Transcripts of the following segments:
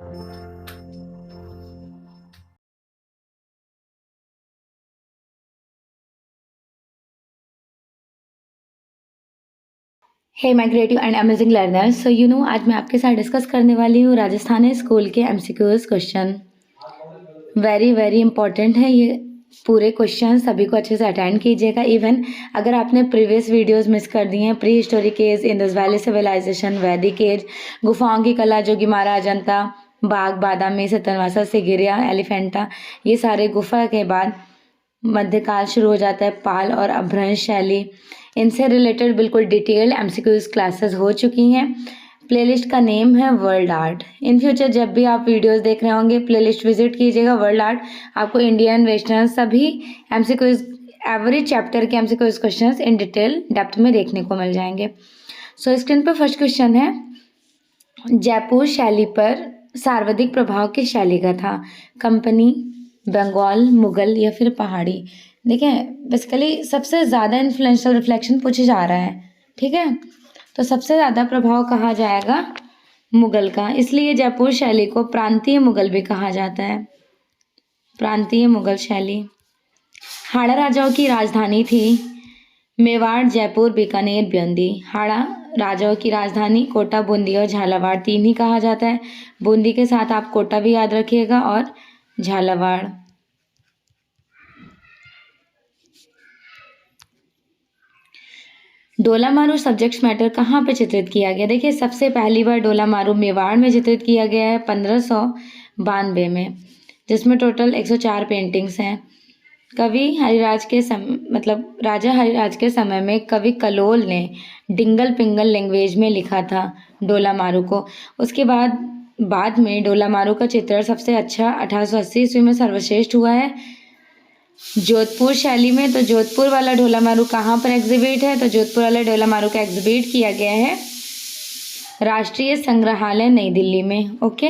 Hey my creative and amazing learners, so आज मैं आपके साथ डिस्कस करने वाली हूँ राजस्थानी स्कूल के MCQs question. Very very important है ये पूरे क्वेश्चन, सभी को अच्छे से अटेंड कीजिएगा। इवन अगर आपने प्रीवियस वीडियोस मिस कर दी हैं, prehistoric age, Indus valley civilisation, Vedic age, गुफाओं की कला, जोगीमारा, अजंता, बाघ, बादामी, सतनवासा, सिगिरिया, एलिफेंटा, ये सारे गुफा के बाद मध्यकाल शुरू हो जाता है, पाल और अपभ्रंश शैली, इनसे रिलेटेड बिल्कुल डिटेल्ड एमसीक्यूज क्लासेस हो चुकी हैं। प्लेलिस्ट का नेम है वर्ल्ड आर्ट। इन फ्यूचर जब भी आप वीडियोस देख रहे होंगे, प्लेलिस्ट विजिट कीजिएगा वर्ल्ड आर्ट। आपको इंडियन, वेस्टर्न सभी एमसीक्यूज, एवरी चैप्टर के MCQs questions in detail depth में देखने को मिल जाएंगे। सो स्क्रीन पर फर्स्ट क्वेश्चन है, जयपुर शैली पर सर्वाधिक प्रभाव किस शैली का था? कंपनी, बंगाल, मुगल या फिर पहाड़ी? देखिए, बेसिकली सबसे ज़्यादा इन्फ्लुएंशियल रिफ्लेक्शन पूछे जा रहा है, ठीक है, तो सबसे ज़्यादा प्रभाव कहा जाएगा मुगल का, इसलिए जयपुर शैली को प्रांतीय मुगल भी कहा जाता है, प्रांतीय मुगल शैली। हाड़ा राजाओं की राजधानी थी? मेवाड़, जयपुर, बीकानेर, ब्यूंदी। हाड़ा राजाओं की राजधानी कोटा, बूंदी और झालावाड़ तीन ही कहा जाता है। बूंदी के साथ आप कोटा भी याद रखिएगा और झालावाड़। डोला मारू सब्जेक्ट मैटर कहाँ पे चित्रित किया गया? देखिए, सबसे पहली बार डोला मारू मेवाड़ में चित्रित किया गया है 1592 में, जिसमें टोटल 104 पेंटिंग्स हैं। कवि हरिराज के राजा हरिराज के समय में कवि कलोल ने डिंगल पिंगल लैंग्वेज में लिखा था डोला मारू को। उसके बाद में डोला मारू का चित्रण सबसे अच्छा 1880 ईस्वी में सर्वश्रेष्ठ हुआ है जोधपुर शैली में। तो जोधपुर वाला डोला मारू कहाँ पर एग्जिबिट है? तो जोधपुर वाला डोला मारू का एग्जिबिट किया गया है राष्ट्रीय संग्रहालय नई दिल्ली में। Okay,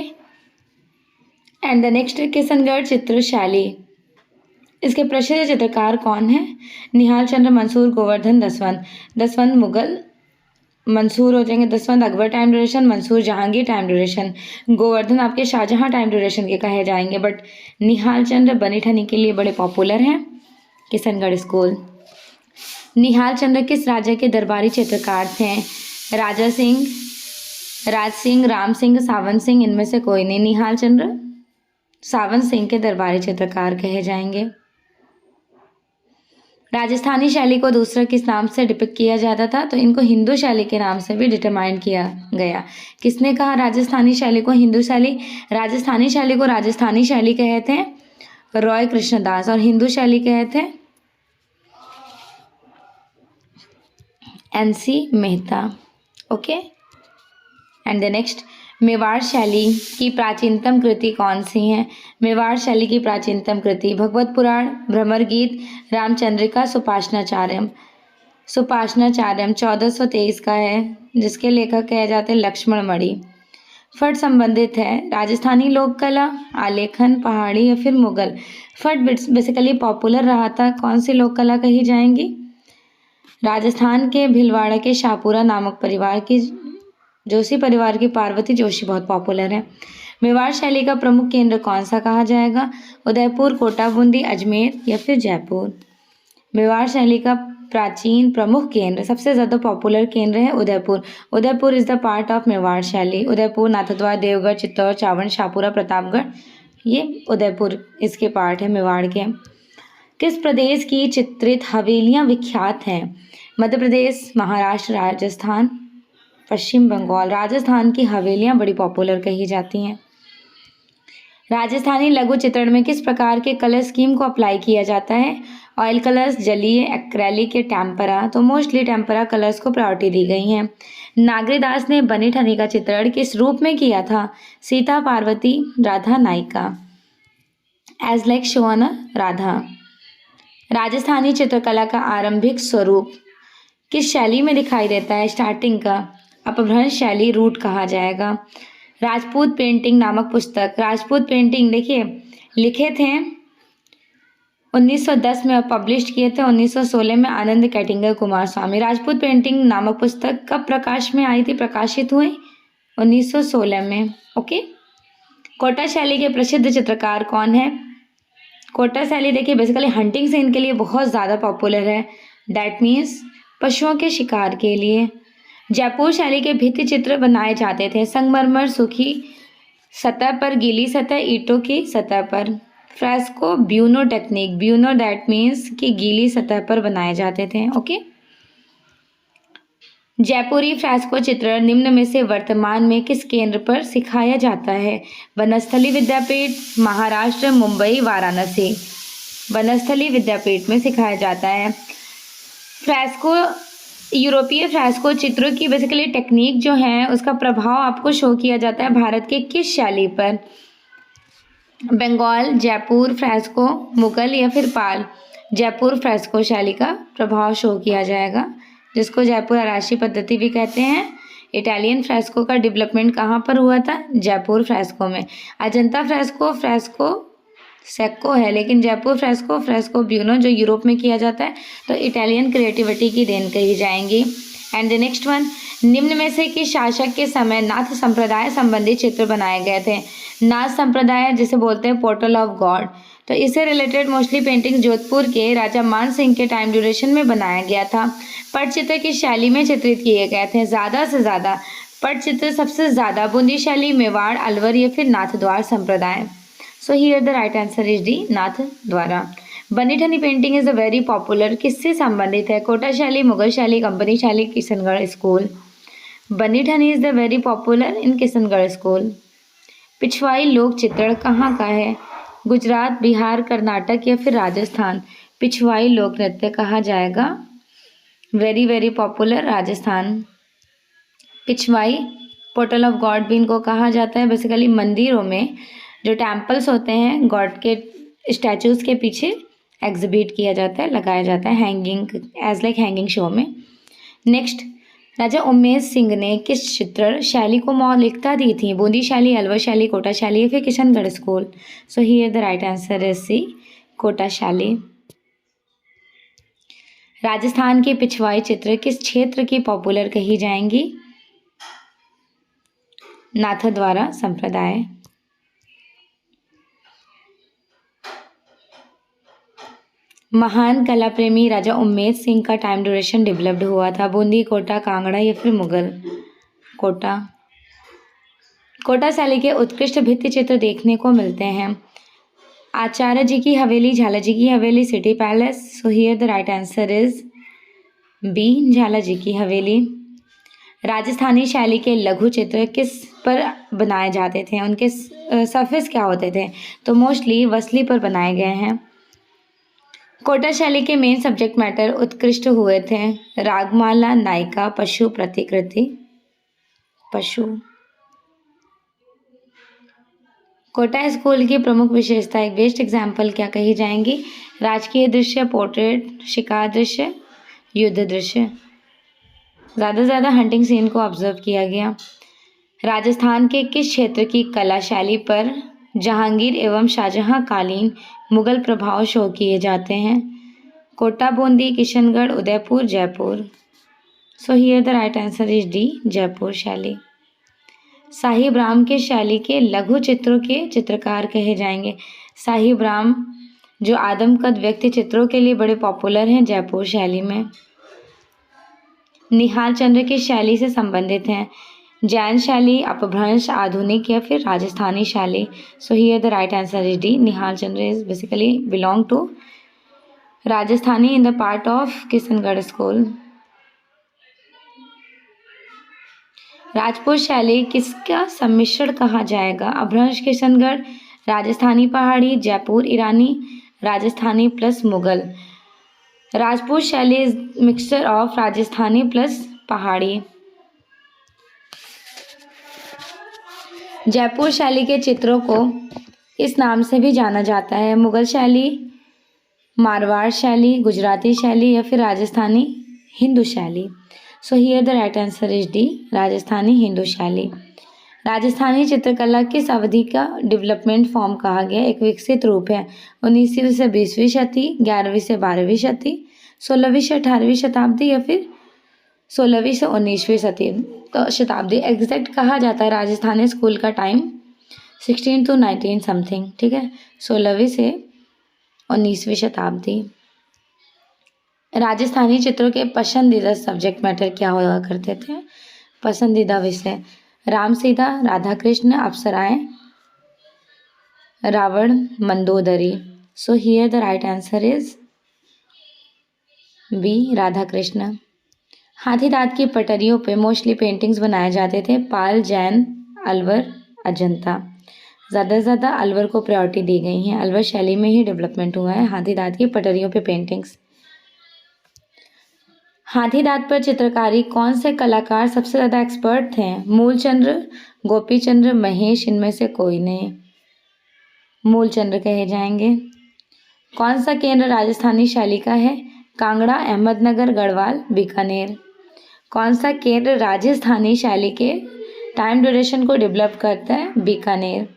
and the next, Kishangarh चित्र शैली, इसके प्रसिद्ध चित्रकार कौन है? निहाल चंद्र, मंसूर, गोवर्धन, दसवंत। दसवंत मुगल, मंसूर हो जाएंगे Daswant Akbar time duration, Mansur Jahangir time duration, Govardhan आपके शाहजहां टाइम ड्यूरेशन के कहे जाएंगे, बट निहाल चंद्र बनी ठनी के लिए बड़े पॉपुलर हैं किशनगढ़ स्कूल। निहाल चंद्र किस राजा के दरबारी चित्रकार थे? राजा सिंह, राज सिंह, राम सिंह, सावन सिंह, इनमें से कोई नहीं। निहाल चंद्र सावन सिंह के दरबारी चित्रकार कहे जाएंगे। राजस्थानी शैली को दूसरा किस नाम से डिपिक्ट किया जाता था? तो इनको हिंदू शैली के नाम से भी डिटरमाइन किया गया। किसने कहा राजस्थानी शैली को हिंदू शैली? राजस्थानी शैली को राजस्थानी शैली कहे थे रॉय कृष्णदास, और हिंदू शैली कहे थे NC Mehta. Okay, and the next, Mewar शैली की प्राचीनतम कृति कौन सी है? मेवाड़ शैली की प्राचीनतम कृति भगवत पुराण, भ्रमर गीत, रामचंद्रिका, सुपाशनाचार्यम। सुपाशनाचार्यम 1423 का है, जिसके लेखक कहे जाते हैं लक्ष्मण मणि। फट संबंधित है राजस्थानी लोक कला, आलेखन, पहाड़ी या फिर मुगल? फट बेसिकली पॉपुलर रहा था, कौन सी लोक कला कही जाएंगी? राजस्थान के भीलवाड़ा के शाहपुरा नामक परिवार की जोशी परिवार की पार्वती जोशी बहुत पॉपुलर है। मेवाड़ शैली का प्रमुख केंद्र कौन सा कहा जाएगा? उदयपुर, कोटा, बूंदी, अजमेर या फिर जयपुर? मेवाड़ शैली का प्राचीन प्रमुख केंद्र, सबसे ज़्यादा पॉपुलर केंद्र है Udaipur. Udaipur is the part of Mewar शैली। उदयपुर, नाथद्वार, देवगढ़, चित्तौड़, चावड़, शाहपुरा, प्रतापगढ़, ये उदयपुर इसके पार्ट है मेवाड़ के। किस प्रदेश की चित्रित हवेलियाँ विख्यात हैं? मध्य प्रदेश, महाराष्ट्र, राजस्थान, पश्चिम बंगाल। राजस्थान की हवेलियाँ बड़ी पॉपुलर कही जाती हैं। राजस्थानी लघु चित्रण में किस प्रकार के कलर स्कीम को अप्लाई किया जाता है? ऑयल कलर्स, जलीय, एक्रेलिक या टेम्परा? तो मोस्टली टेम्परा कलर्स को प्रायोरिटी दी गई है। नागरीदास ने बनी ठनी का चित्रण किस रूप में किया था? सीता, पार्वती, राधा, नायिका? As like shown Radha. Rajasthani चित्रकला का आरंभिक स्वरूप किस शैली में दिखाई देता है? स्टार्टिंग का अपभ्रंश शैली रूट कहा जाएगा। राजपूत पेंटिंग नामक पुस्तक, राजपूत पेंटिंग देखिए लिखे थे 1910 में और पब्लिश किए थे 1916 में आनंद कैटिंगर कुमार स्वामी। राजपूत पेंटिंग नामक पुस्तक कब प्रकाश में आई थी, प्रकाशित हुई 1916 में। ओके, कोटा शैली के प्रसिद्ध चित्रकार कौन है? कोटा शैली देखिए बेसिकली हंटिंग सीन के लिए बहुत ज़्यादा पॉपुलर है, दैट मीन्स पशुओं के शिकार के लिए। जयपुर शैली के भित्ति चित्र बनाए जाते थे संगमरमर, सूखी सतह पर, गीली सतह, ईंटों की सतह पर। Fresco buono technique, buono that means कि गीली सतह पर बनाए जाते थे। ओके, जयपुरी फ्रेस्को चित्र निम्न में से वर्तमान में किस केंद्र पर सिखाया जाता है? वनस्थली विद्यापीठ, महाराष्ट्र, मुंबई, वाराणसी। वनस्थली विद्यापीठ में सिखाया जाता है। फ्रेस्को, यूरोपीय फ्रेस्को चित्रों की बेसिकली टेक्निक जो है उसका प्रभाव आपको शो किया जाता है भारत के किस शैली पर? बंगाल, जयपुर फ्रेस्को, मुगल या फिर पाल? जयपुर फ्रेस्को शैली का प्रभाव शो किया जाएगा, जिसको जयपुर आराशी पद्धति भी कहते हैं। इटालियन फ्रेस्को का डेवलपमेंट कहाँ पर हुआ था? जयपुर फ्रेस्को में। अजंता फ्रेस्को सेक्को है, लेकिन जयपुर फ्रेस्को ब्यूनो जो यूरोप में किया जाता है, तो इटालियन क्रिएटिविटी की देन कही जाएंगी। एंड द नेक्स्ट वन, निम्न में से किस शासक के समय नाथ संप्रदाय संबंधी चित्र बनाए गए थे? नाथ संप्रदाय जिसे बोलते हैं पोर्टल ऑफ गॉड, तो इससे रिलेटेड मोस्टली पेंटिंग जोधपुर के राजा मान सिंह के टाइम ड्यूरेशन में बनाया गया था। पटचित्र की शैली में चित्रित किए गए थे ज़्यादा से ज़्यादा पटचित्र सबसे ज़्यादा बूंदी शैली, मेवाड़, अलवर या फिर नाथद्वार संप्रदाय। So here the right answer is D, Nathdwara. Bani Thani painting is a very popular, किससे संबंधित है? कोटा शैली, मुगल शैली, कंपनी शैली, Kishangarh school. Bani Thani is the very popular in Kishangarh school. Pichhwai लोक चित्रण कहाँ का है? गुजरात, बिहार, कर्नाटक या फिर राजस्थान? पिछवाई लोक नृत्य कहा जाएगा, very very popular, Rajasthan. Pichwai portal of god भी इनको कहा जाता है। बेसिकली मंदिरों में जो टेम्पल्स होते हैं गॉड के स्टैचूज के पीछे एग्जिबिट किया जाता है, लगाया जाता है hanging, as like hanging show में। नेक्स्ट, राजा उमेश सिंह ने किस चित्र शैली को मौलिकता दी थी? बूंदी शैली, अलवर शैली, कोटा शैली या फिर Kishangarh school? So here the right answer is C, Kota शैली। राजस्थान के पिछवाई चित्र किस क्षेत्र की पॉपुलर कही जाएंगी? नाथद्वारा संप्रदाय। महान कला प्रेमी राजा उमेश सिंह का टाइम ड्यूरेशन डेवलप्ड हुआ था? बूंदी, कोटा, कांगड़ा या फिर मुगल? कोटा। कोटा शैली के उत्कृष्ट भित्ति चित्र देखने को मिलते हैं आचार्य जी की हवेली, झाला जी की haveli, city palace. So here the right answer is B, Jhala ji की हवेली। राजस्थानी शैली के लघु चित्र किस पर बनाए जाते थे? उनके सरफेस क्या होते थे? तो मोस्टली वसली पर बनाए गए हैं। कोटा शैली के मेन सब्जेक्ट मैटर उत्कृष्ट हुए थे रागमाला, नायिका, पशु, प्रतिकृति। पशु। कोटा स्कूल की प्रमुख विशेषता, एक बेस्ट एग्जाम्पल क्या कही जाएंगी? राजकीय दृश्य, पोर्ट्रेट, शिकार दृश्य, युद्ध दृश्य। ज़्यादा से ज़्यादा हंटिंग सीन को ऑब्जर्व किया गया। राजस्थान के किस क्षेत्र की कला शैली पर जहांगीर एवं शाहजहां कालीन मुगल प्रभाव शो किए जाते हैं? Kota, Bundi, Kishangarh, Udaipur, Jaipur. So here the right answer is D, Jaipur शैली। साहिब राम के शैली के लघु चित्रों के चित्रकार कहे जाएंगे? साहिब राम जो आदमकद व्यक्ति चित्रों के लिए बड़े पॉपुलर हैं जयपुर शैली में। निहाल चंद्र की शैली से संबंधित हैं? जैन शैली, अपभ्रंश, आधुनिक या फिर राजस्थानी शैली? So here the right answer is D, Nihal Chandra is basically belong to Rajasthani in the part of Kishangarh school. Rajput शैली किसका सम्मिश्रण कहा जाएगा? अपभ्रंश, किशनगढ़, राजस्थानी पहाड़ी, जयपुर ईरानी, राजस्थानी प्लस मुगल। राजपूत शैली is mixture of Rajasthani plus Pahari. Jaipur शैली के चित्रों को इस नाम से भी जाना जाता है? मुगल शैली, मारवाड़ शैली, गुजराती शैली या फिर राजस्थानी हिंदू शैली? So here the right answer is D, Rajasthani Hindu शैली। राजस्थानी चित्रकला किस अवधि का डेवलपमेंट फॉर्म कहा गया? एक विकसित रूप है। 19वीं से 20वीं शती, 11वीं से 12वीं शती, 16वीं से 18वीं शताब्दी या फिर 16वीं से 19वीं शताब्दी। एग्जैक्ट कहा जाता है राजस्थानी स्कूल का टाइम 16 to 19 समथिंग, ठीक है, 16वीं से 19वीं शताब्दी। राजस्थानी चित्रों के पसंदीदा सब्जेक्ट मैटर क्या हुआ करते थे? पसंदीदा विषय राम सीता, राधा कृष्ण, अप्सराएं, Ravan, Mandodari. So here the right answer is B, Radha Krishna. हाथी दांत की पटरियों पे मोस्टली पेंटिंग्स बनाए जाते थे, पाल, जैन, अलवर, अजंता। ज़्यादा से ज़्यादा अलवर को प्रायोरिटी दी गई है, अलवर शैली में ही डेवलपमेंट हुआ है हाथी दांत की पटरियों पे पेंटिंग्स। हाथी दांत पर चित्रकारी कौन से कलाकार सबसे ज़्यादा एक्सपर्ट थे? मूलचंद्र, गोपीचंद्र, महेश, इनमें से कोई नहीं। मूलचंद्र कहे जाएंगे। कौन सा केंद्र राजस्थानी शैली का है? कांगड़ा, अहमदनगर, गढ़वाल, बीकानेर। कौन सा केंद्र राजस्थानी शैली के टाइम ड्यूरेशन को डेवलप करता है? बीकानेर।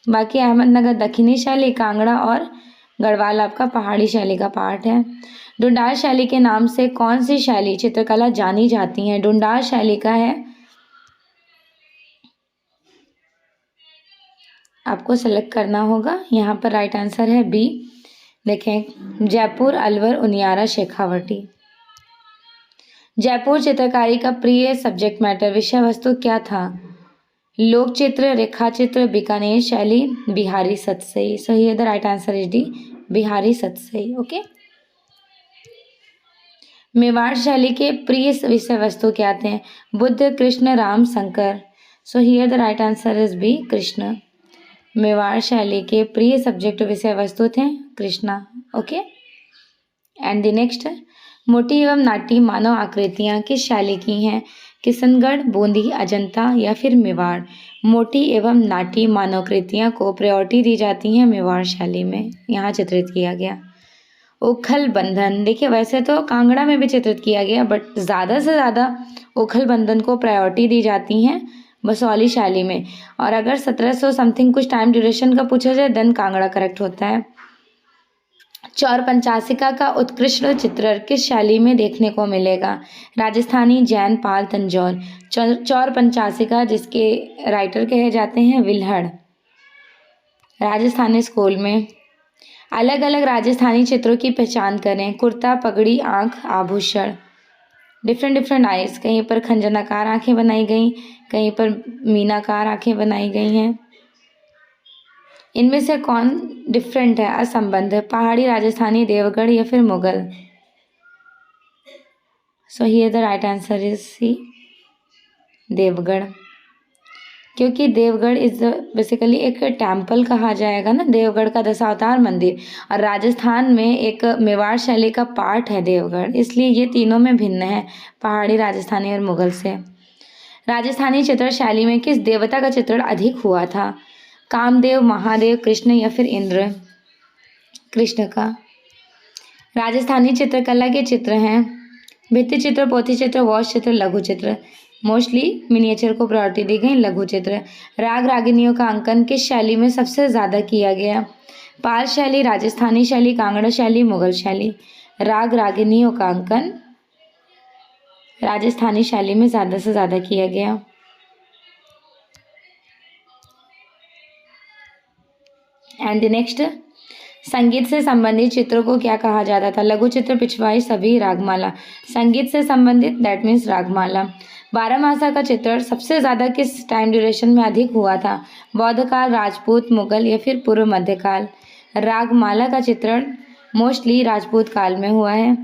बाकी अहमदनगर दक्षिणी शैली, कांगड़ा और गढ़वाल आपका पहाड़ी शैली का पार्ट है। ढूंढार शैली के नाम से कौन सी शैली चित्रकला जानी जाती है? ढूंढार शैली का है, आपको सेलेक्ट करना होगा। यहाँ पर राइट आंसर है बी। देखें, जयपुर, अलवर, उनियारा, शेखावटी। जयपुर चित्रकारी का प्रिय सब्जेक्ट मैटर विषय वस्तु क्या था? लोक चित्र, रेखा चित्र, बीकानेर शैली, Bihari Satsai. So here the right answer is D, Bihari Satsai. Okay. Mewar शैली के प्रिय विषय वस्तु क्या थे? Buddha, Krishna, Ram, Shankar. So here the right answer is B, Krishna. Mewar शैली के प्रिय सब्जेक्ट विषय वस्तु थे Krishna. Okay. And the next, मोटी एवं नाटी मानव आकृतियां किस शैली की हैं? किशनगढ़, बूंदी, अजंता या फिर मेवाड़। मोटी एवं नाटी मानवाकृतियां को प्रायोरिटी दी जाती हैं मेवाड़ शैली में, यहाँ चित्रित किया गया। ओखल बंधन, देखिए वैसे तो कांगड़ा में भी चित्रित किया गया, बट ज़्यादा से ज़्यादा ओखल बंधन को प्रायोरिटी दी जाती हैं बसौली शैली में। और अगर 1700 समथिंग कुछ टाइम ड्यूरेशन का पूछा जाए देन कांगड़ा करेक्ट होता है। चौर पंचासिका का उत्कृष्ट चित्रण किस शैली में देखने को मिलेगा? राजस्थानी, जैन, पाल, तंजौर। चौर पंचासिका जिसके राइटर कहे जाते हैं विल्हड़, राजस्थानी स्कूल में। अलग अलग राजस्थानी चित्रों की पहचान करें। कुर्ता, पगड़ी, आंख, आभूषण। डिफरेंट आइज, कहीं पर खंजनाकार आंखें बनाई गई, कहीं पर मीनाकार आंखें बनाई गई हैं। इनमें से कौन डिफरेंट है? असंबंध, पहाड़ी, राजस्थानी, देवगढ़ या फिर Mughal. So here the right answer is C, Devgarh. क्योंकि देवगढ़ इज बेसिकली एक टेम्पल कहा जाएगा ना, देवगढ़ का दशावतार मंदिर, और राजस्थान में एक मेवाड़ शैली का पार्ट है देवगढ़, इसलिए ये तीनों में भिन्न है पहाड़ी, राजस्थानी और मुगल से। राजस्थानी चित्रण शैली में किस देवता का चित्रण अधिक हुआ था? कामदेव, महादेव, कृष्ण या फिर इंद्र। कृष्ण का। राजस्थानी चित्रकला के चित्र हैं भित्ति चित्र, पोथी चित्र, वॉश चित्र, लघु चित्र। मोस्टली मिनिएचर को प्रायोरिटी दी गई, लघु चित्र। राग रागिनियों का अंकन किस शैली में सबसे ज़्यादा किया गया? पाल शैली, राजस्थानी शैली, कांगड़ा शैली, मुगल शैली। राग रागिनियों का अंकन राजस्थानी शैली में ज़्यादा से ज़्यादा किया गया। एंड द नेक्स्ट, संगीत से संबंधित चित्रों को क्या कहा जाता था? लघु चित्र, पिछवाई, सभी, रागमाला। संगीत से संबंधित दैट मीन्स रागमाला। बारहमासा का चित्रण सबसे ज़्यादा किस टाइम ड्यूरेशन में अधिक हुआ था? बौद्ध काल, राजपूत, मुगल या फिर पूर्व मध्यकाल। रागमाला का चित्रण मोस्टली राजपूत काल में हुआ है।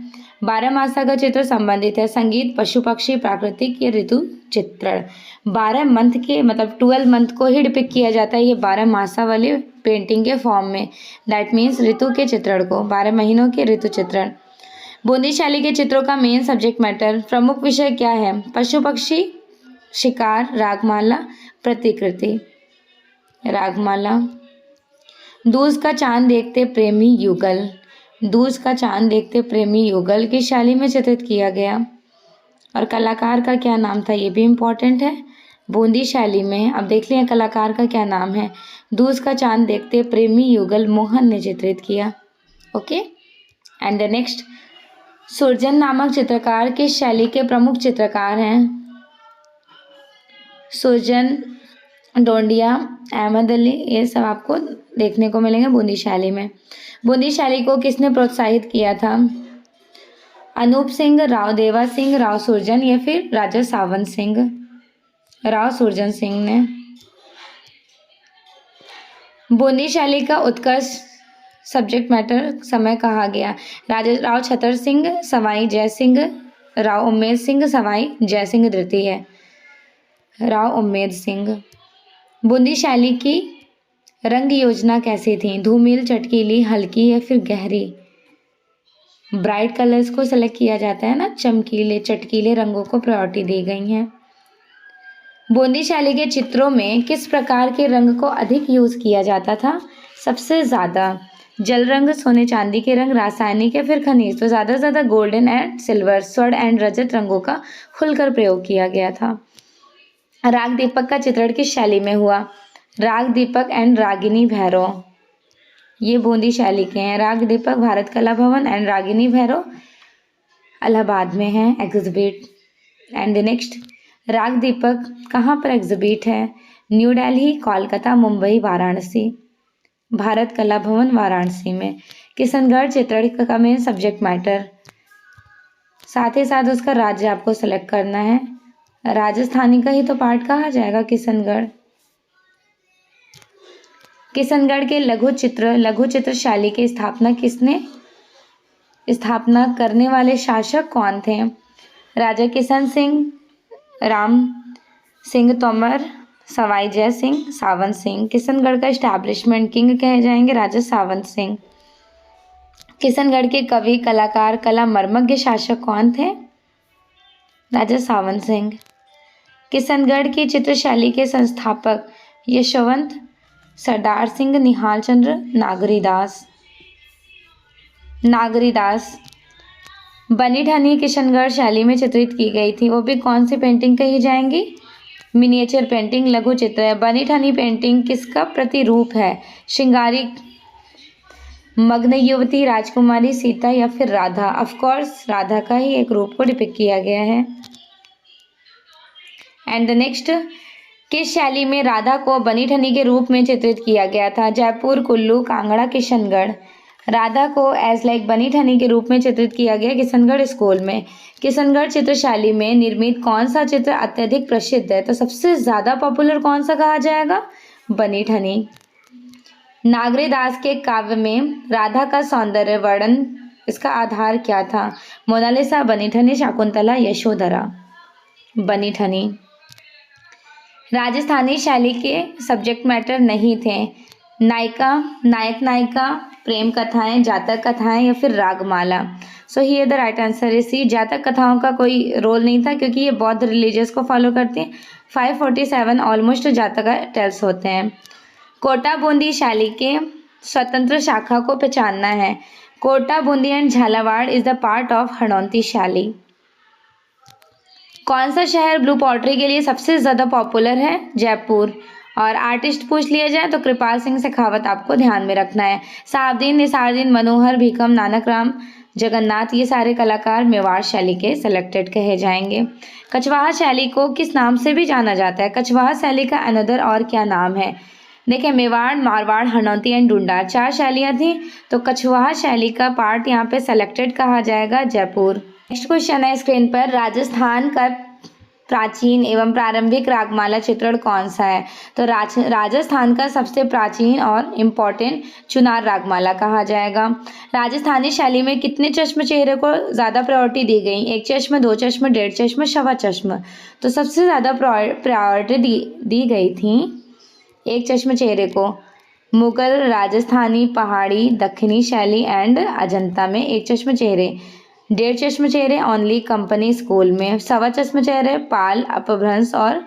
बारहमासा का चित्र संबंधित है संगीत, पशु पक्षी, प्राकृतिक या ऋतु चित्रण। 12 मंथ के मतलब 12 मंथ को ही डिपिक्ट किया जाता है ये 12 मासा वाले पेंटिंग के फॉर्म में, दैट मीन्स ऋतु के चित्रण को, 12 महीनों के ऋतु चित्रण। बूंदी शैली के चित्रों का मेन सब्जेक्ट मैटर प्रमुख विषय क्या है? पशु पक्षी, शिकार, रागमाला, प्रतिकृति। रागमाला। दूज का चांद देखते प्रेमी युगल। दूज का चांद देखते प्रेमी युगल की शैली में चित्रित किया गया, और कलाकार का क्या नाम था ये भी इम्पोर्टेंट है। बूंदी शैली में, अब देख लिया कलाकार का क्या नाम है। दूज का चांद देखते प्रेमी युगल मोहन ने चित्रित किया। Okay. And the next, Surjan नामक चित्रकार किस शैली के प्रमुख चित्रकार हैं? सुरजन डोंडिया, अहमद अली, ये सब आपको देखने को मिलेंगे बूंदी शैली में। बूंदी शैली को किसने प्रोत्साहित किया था? अनूप सिंह, राव देवा सिंह, राव सुरजन या फिर राजा सावंत सिंह? राव सुरजन सिंह ने। बूंदी शैली का उत्कर्ष सब्जेक्ट मैटर समय कहा गया? राजा राव छतर सिंह, सवाई जय सिंह, राव उम्मेद सिंह, सवाई जय सिंह द्वितीय, राव उम्मेद सिंह। बूंदी शैली की रंग योजना कैसी थी? धूमिल, चटकीली, हल्की या फिर गहरी? ब्राइट कलर्स को सेलेक्ट किया जाता है ना, चमकीले चटकीले रंगों को प्रायोरिटी दी गई है। बूंदी शैली के चित्रों में किस प्रकार के रंग को अधिक यूज किया जाता था? सबसे ज्यादा जल रंग, सोने चांदी के रंग, रासायनिक या फिर खनिज? तो ज्यादा से ज्यादा गोल्डन एंड सिल्वर, स्वर्ण एंड रजत रंगों का खुलकर प्रयोग किया गया था। राग दीपक का चित्रण किस शैली में हुआ? राग दीपक एंड रागिनी भैरव, ये बूंदी शैली के हैं। राग दीपक भारत कला भवन एंड रागिनी भैरव इलाहाबाद में है एग्जिबिट। एंड द नेक्स्ट, राग दीपक कहाँ पर एग्जिबिट है? न्यू दिल्ली, कोलकाता, मुंबई, वाराणसी? भारत कला भवन वाराणसी में। किशनगढ़ चित्रण का मेन सब्जेक्ट मैटर, साथ ही साथ उसका राज्य आपको सेलेक्ट करना है। राजस्थानी का ही तो पार्ट कहा जाएगा किशनगढ़। किशनगढ़ के लघु चित्र शैली की स्थापना करने वाले शासक कौन थे? राजा किशन सिंह, राम सिंह तोमर, सवाई जय सिंह, सावंत सिंह? किशनगढ़ का एस्टैब्लिशमेंट किंग कहे जाएंगे राजा सावंत सिंह। किशनगढ़ के कवि, कलाकार, कला मर्मज्ञ शासक कौन थे? राजा सावंत सिंह। किशनगढ़ की चित्रशैली के संस्थापक यशवंत, सरदार सिंह, निहाल चंद्र, नागरीदास। बनी ठनी किशनगढ़ शैली में चित्रित की गई थी, वो भी कौन सी पेंटिंग कही जाएंगी? मिनिएचर पेंटिंग, लघु चित्र है। बनी ठनी पेंटिंग किसका प्रतिरूप है? श्रृंगारी, मग्न युवती, राजकुमारी, सीता या फिर राधा? ऑफ कोर्स राधा का ही एक रूप को डिपिक्ट किया गया है। एंड द नेक्स्ट, किस शैली में राधा को बनी ठनी के रूप में चित्रित किया गया था? जयपुर, कुल्लू, कांगड़ा, किशनगढ़? राधा को एज लाइक बनी ठनी के रूप में चित्रित किया गया किशनगढ़ स्कूल में। किशनगढ़ चित्रशैली में निर्मित कौन सा चित्र अत्यधिक प्रसिद्ध है? तो सबसे ज्यादा पॉपुलर कौन सा कहा जाएगा? बनी ठनी। नागरीदास के काव्य में राधा का सौंदर्य वर्णन, इसका आधार क्या था? मोनालिसा, बनी ठनी, शाकुंतला, यशोधरा? बनी ठनी। राजस्थानी शैली के सब्जेक्ट मैटर नहीं थे। नायक नायिका, प्रेम कथाएं, जातक कथाएं या फिर Ragamala? So here the right answer is C. Jataka कथाओं का कोई रोल नहीं था क्योंकि ये बौद्ध रिलीजियस को फॉलो करते हैं। 547 ऑलमोस्ट जातक टेल्स होते हैं। कोटा बूंदी शैली के स्वतंत्र शाखा को पहचानना है। Kota Bundi and Jhalawar is the part of Hadoti शैली। कौन सा शहर ब्लू पॉटरी के लिए सबसे ज़्यादा पॉपुलर है? जयपुर। और आर्टिस्ट पूछ लिया जाए तो कृपाल सिंह शेखावत आपको ध्यान में रखना है। साहबदीन, निसारुद्दीन, मनोहर, भीखम, नानक राम, जगन्नाथ, ये सारे कलाकार मेवाड़ शैली के सेलेक्टेड कहे जाएंगे। कछवाहा शैली को किस नाम से भी जाना जाता है? कछवाहा शैली का अनदर और क्या नाम है? देखिए, मेवाड़, मारवाड़, हनौती एंड डुंडार 4 शैलियाँ थी, तो कछवाहा शैली का पार्ट यहाँ पे सेलेक्टेड कहा जाएगा जयपुर। नेक्स्ट क्वेश्चन है स्क्रीन पर, राजस्थान का प्राचीन एवं प्रारंभिक रागमाला चित्रण कौन सा है? तो राजस्थान का सबसे प्राचीन और इम्पोर्टेंट चुनार रागमाला कहा जाएगा। राजस्थानी शैली में कितने चश्म चेहरे को ज़्यादा प्रायोरिटी दी गई? 1 चश्म, 2 चश्म, 1.5 चश्म, सवा चश्म? तो सबसे ज़्यादा प्रायोरिटी दी गई थी 1 चश्म चेहरे को। मुगल, राजस्थानी, पहाड़ी, दक्षिणी शैली एंड अजंता में 1 चश्म चेहरे। 1.5 चश्म चेहरे ओनली कंपनी स्कूल में। सवा चश्म चेहरे पाल, अपभ्रंश और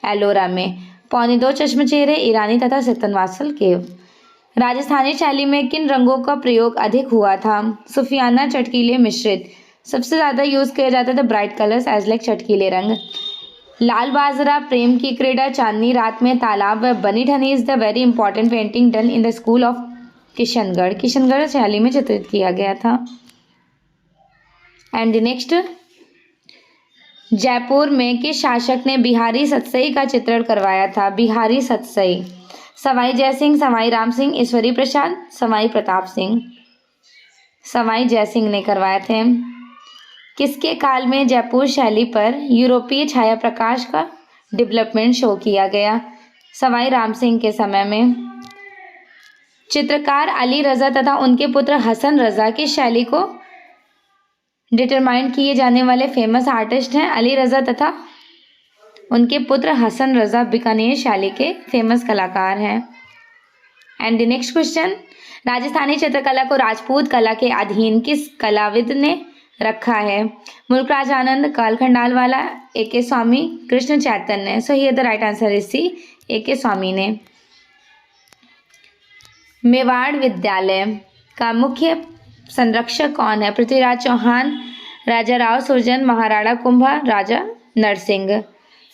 एलोरा में। 1.25 चश्म चेहरे ईरानी तथा सितनवासल केव। राजस्थानी शैली में किन रंगों का प्रयोग अधिक हुआ था? सुफियाना, चटकीले, मिश्रित? सबसे ज़्यादा यूज़ किया जाता था ब्राइट कलर्स एज लाइक चटकीले रंग। लाल बाजरा, प्रेम की क्रीड़ा, चांदनी रात में, तालाब व Bani Thani is the very important painting done in the school of Kishangarh. Kishangarh शैली में चित्रित किया गया था। एंड नेक्स्ट, जयपुर में किस शासक ने बिहारी सतसई का चित्रण करवाया था? बिहारी सतसई। सवाई जयसिंह, सवाई राम सिंह, ईश्वरी प्रसाद, सवाई प्रताप सिंह। सवाई जयसिंह ने करवाए थे। किसके काल में जयपुर शैली पर यूरोपीय छाया प्रकाश का डेवलपमेंट शो किया गया? सवाई राम सिंह के समय में। चित्रकार अली रजा तथा उनके पुत्र हसन रजा की शैली को डिटरमाइन किए जाने वाले फेमस आर्टिस्ट हैं अली रजा तथा उनके पुत्र हसन रजा बीकानेर शैली के फेमस कलाकार हैं। And the next question, Rajasthani चित्रकला को राजपूत कला के अधीन किस कलाविद ने रखा है? Mulkraj Anand, Karl Khandalavala, A K. Swami, Krishna Chaitanya. So here the right answer is C, A K. Swami ने। मेवाड़ विद्यालय का मुख्य संरक्षक कौन है? Prithviraj Chauhan, Raja Rao Surjan, Maharana Kumbha, Raja Narsingh.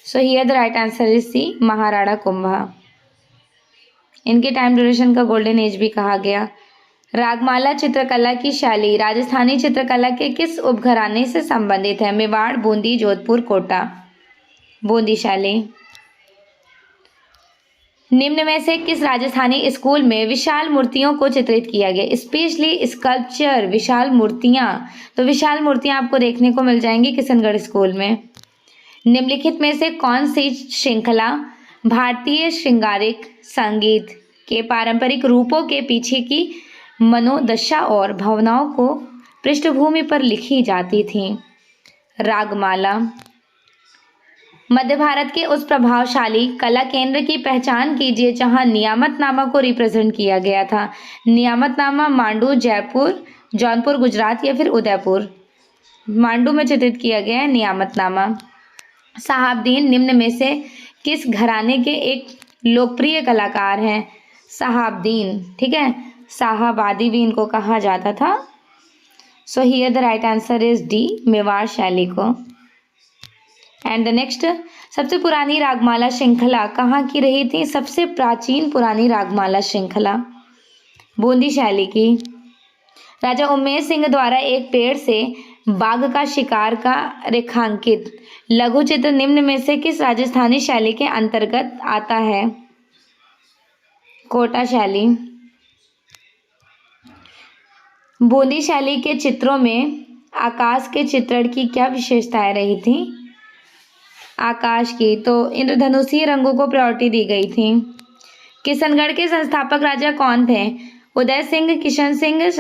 So here the right answer is C, Maharana Kumbha. इनके टाइम ड्यूरेशन का गोल्डन एज भी कहा गया। रागमाला चित्रकला की शैली राजस्थानी चित्रकला के किस उपघराने से संबंधित है? मेवाड़, बूंदी, जोधपुर, कोटा। बूंदी शैली। निम्न में से किस राजस्थानी स्कूल में विशाल मूर्तियों को चित्रित किया गया? स्पेशली स्कल्पचर, विशाल मूर्तियां। तो विशाल मूर्तियां आपको देखने को मिल जाएंगी किशनगढ़ स्कूल में। निम्नलिखित में से कौन सी श्रृंखला भारतीय श्रृंगारिक संगीत के पारंपरिक रूपों के पीछे की मनोदशा और भावनाओं को पृष्ठभूमि पर लिखी जाती थी? रागमाला। मध्य भारत के उस प्रभावशाली कला केंद्र की पहचान कीजिए जहां नियामतनामा को रिप्रेजेंट किया गया था। नियामतनामा मांडू, जयपुर, जौनपुर, गुजरात या फिर उदयपुर। मांडू में चित्रित किया गया है नियामतनामा। शहाबुद्दीन निम्न में से किस घराने के एक लोकप्रिय कलाकार हैं? शहाबुद्दीन, ठीक है, शाहाबादी भी इनको कहा जाता था। सो here the right answer is D, Mewar शैली को। एंड द नेक्स्ट, सबसे पुरानी रागमाला श्रृंखला कहाँ की रही थी? सबसे प्राचीन पुरानी रागमाला श्रृंखला बूंदी शैली की। राजा उमेर सिंह द्वारा एक पेड़ से बाघ का शिकार का रेखांकित लघु चित्र निम्न में से किस राजस्थानी शैली के अंतर्गत आता है? कोटा शैली। बूंदी शैली के चित्रों में आकाश के चित्रण की क्या विशेषताएं रही थी? आकाश की, तो इंद्रधनुषीय रंगों को प्रायोरिटी दी गई थी। किशनगढ़ के संस्थापक राजा कौन थे? उदय सिंह, किशन सिंह,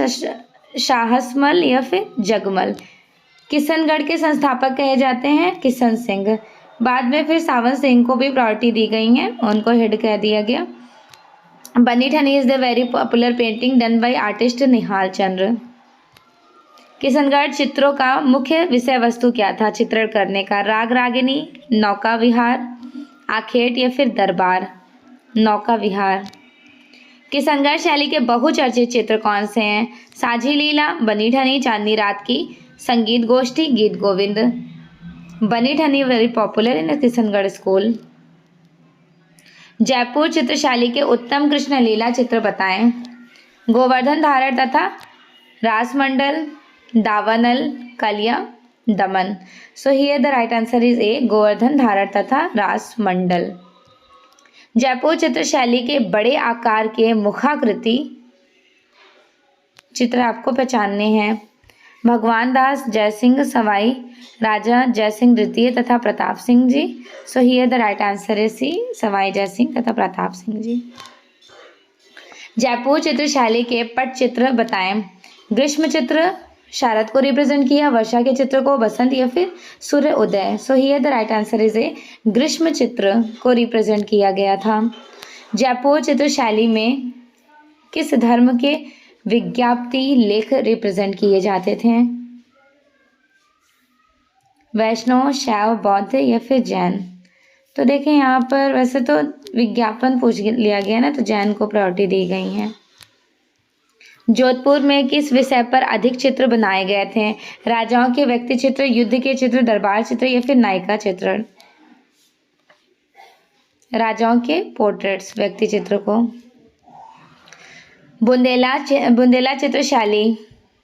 शाहसमल या फिर जगमल। किशनगढ़ के संस्थापक कहे जाते हैं किशन सिंह। बाद में फिर सावन सिंह को भी प्रायोरिटी दी गई है, उनको हेड कह दिया गया। Bani Thani is the very popular painting done by artist Nihal Chand. Kishangarh चित्रों का मुख्य विषय वस्तु क्या था चित्रण करने का? राग रागिनी, नौका विहार, आखेट या फिर दरबार। नौका विहार। किशनगढ़ शैली के बहुचर्चित चित्र कौन से हैं? साझी लीला, बनी ठनी, चांदनी रात की, संगीत गोष्ठी, Geet Govind. Bani Thani very popular in Kishangarh school. Jaipur चित्रशैली के उत्तम कृष्ण लीला चित्र बताएं। गोवर्धन धारण तथा रासमंडल, दावानल, कलिया, दमन। सो here the right answer is ए, गोवर्धन धारण तथा रासमंडल। जयपुर चित्रशैली के बड़े आकार के मुखाकृति चित्र आपको पहचानने हैं। भगवान दास, जयसिंह, सवाई राजा जयसिंह द्वितीय तथा Pratap Singh ji. So here the right answer is C, Sawai Jaisingh तथा प्रताप सिंह जी। जयपुर चित्रशैली के पट चित्र बताएं। ग्रीष्म चित्र शरद को रिप्रेजेंट किया, वर्षा के चित्र को बसंत या फिर सूर्य उदय। So here the right answer is A, ग्रीष्म चित्र को रिप्रेजेंट किया गया था। जयपुर चित्रशैली में किस धर्म के विज्ञप्ति लेख रिप्रेजेंट किए जाते थे? वैष्णव, शैव, बौद्ध या फिर जैन। तो देखें यहाँ पर वैसे तो विज्ञापन पूछ लिया गया ना, तो जैन को प्रायोरिटी दी गई है। जोधपुर में किस विषय पर अधिक चित्र बनाए गए थे? राजाओं के व्यक्ति चित्र, युद्ध के चित्र, दरबार चित्र या फिर नायिका चित्रण। राजाओं के पोर्ट्रेट्स, व्यक्ति चित्र को। बुंदेला चित्रशैली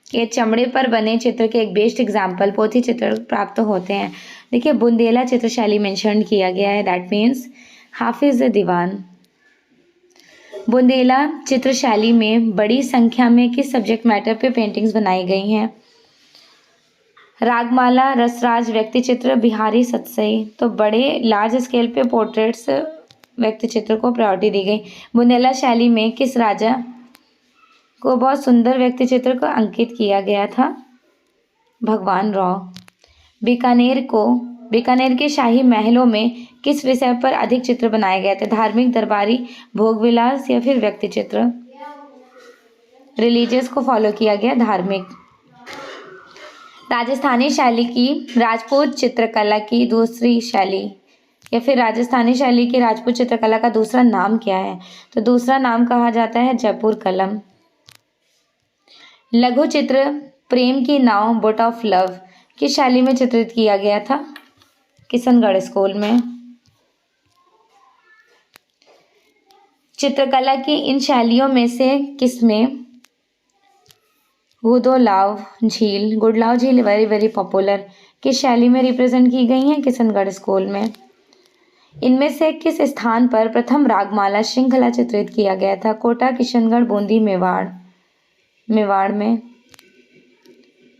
के चमड़े पर बने चित्र के एक बेस्ट एग्जाम्पल पोथी चित्र प्राप्त होते हैं। देखिए बुंदेला चित्र शैली मेंशन किया गया है, दैट मीन्स हाफिज दीवान। बुंदेला चित्र शैली में बड़ी संख्या में किस सब्जेक्ट मैटर पे पेंटिंग्स बनाई गई हैं? रागमाला, रसराज, व्यक्ति चित्र, बिहारी सतसई। तो बड़े लार्ज स्केल पे पोर्ट्रेट्स व्यक्ति चित्र को प्रायोरिटी दी गई। बुंदेला शैली में किस राजा को बहुत सुंदर व्यक्ति चित्र को अंकित किया गया था? भगवान राव। बीकानेर के शाही महलों में किस विषय पर अधिक चित्र बनाए गए थे? धार्मिक, दरबारी, भोगविलास या फिर व्यक्ति चित्र? रिलीजियस को फॉलो किया गया, धार्मिक। राजस्थानी शैली की राजपूत चित्रकला की दूसरी शैली या फिर राजस्थानी शैली की राजपूत चित्रकला का दूसरा नाम क्या है? तो दूसरा नाम कहा जाता है जयपुर कलम। लघु चित्र प्रेम की नाव, बोट ऑफ लव, किस शैली में चित्रित किया गया था? किशनगढ़ स्कूल में। चित्रकला की इन शैलियों में से किसमें गुडलाव झील वेरी वेरी पॉपुलर, किस शैली में रिप्रेजेंट की गई हैं? किशनगढ़ स्कूल में। इनमें से किस स्थान पर प्रथम रागमाला श्रृंखला चित्रित किया गया था? कोटा, किशनगढ़, बूंदी, मेवाड़ में।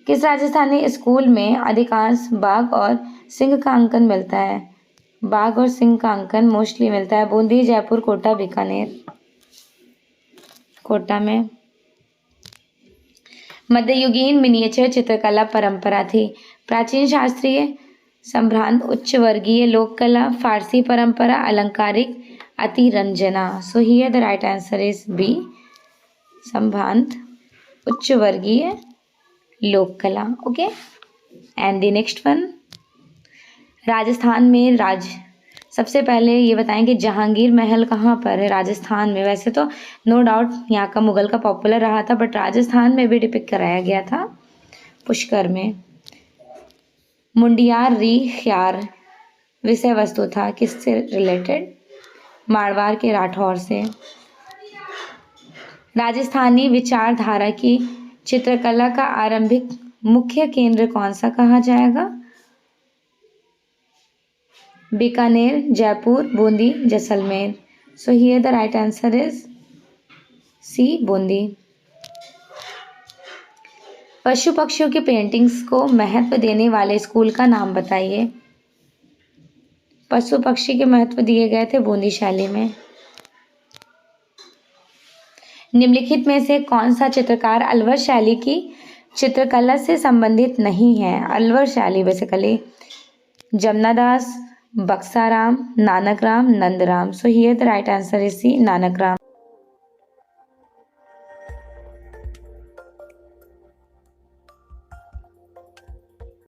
किस राजस्थानी स्कूल में अधिकांश बाघ और सिंह का अंकन मिलता है? बाघ और सिंह का अंकन मोस्टली मिलता है बूंदी, जयपुर, कोटा, बीकानेर। कोटा में। मध्ययुगीन मिनिएचर चित्रकला परंपरा थी। प्राचीन शास्त्रीय, संभ्रांत, उच्च वर्गीय, लोक कला, फारसी परंपरा, अलंकारिक, अतिरंजना। So here the right answer is B, संभ्रांत, उच्च वर्गीय, लोक कला। Okay, and the next one, Rajasthan में सबसे पहले ये बताएं कि जहांगीर महल कहाँ पर है? राजस्थान में। वैसे तो नो डाउट यहाँ का मुगल का पॉपुलर रहा था, बट राजस्थान में भी डिपिक्ट कराया गया था, पुष्कर में। मुंडियार री ख्यार विषय वस्तु था किससे रिलेटेड? मारवाड़ के राठौर से। राजस्थानी विचारधारा की चित्रकला का आरंभिक मुख्य केंद्र कौन सा कहा जाएगा? Bikaner, Jaipur, Bundi, Jaisalmer. So here the right answer is C, Bundi. पशु पक्षियों की पेंटिंग्स को महत्व देने वाले स्कूल का नाम बताइए। पशु पक्षी के महत्व दिए गए थे बूंदी शैली में। निम्नलिखित में से कौन सा चित्रकार अलवर शैली की चित्रकला से संबंधित नहीं है? अलवर शैली basically Jamnadas, Baksaram, Nanakram, Nandram. So here the right answer is C, Nanakram.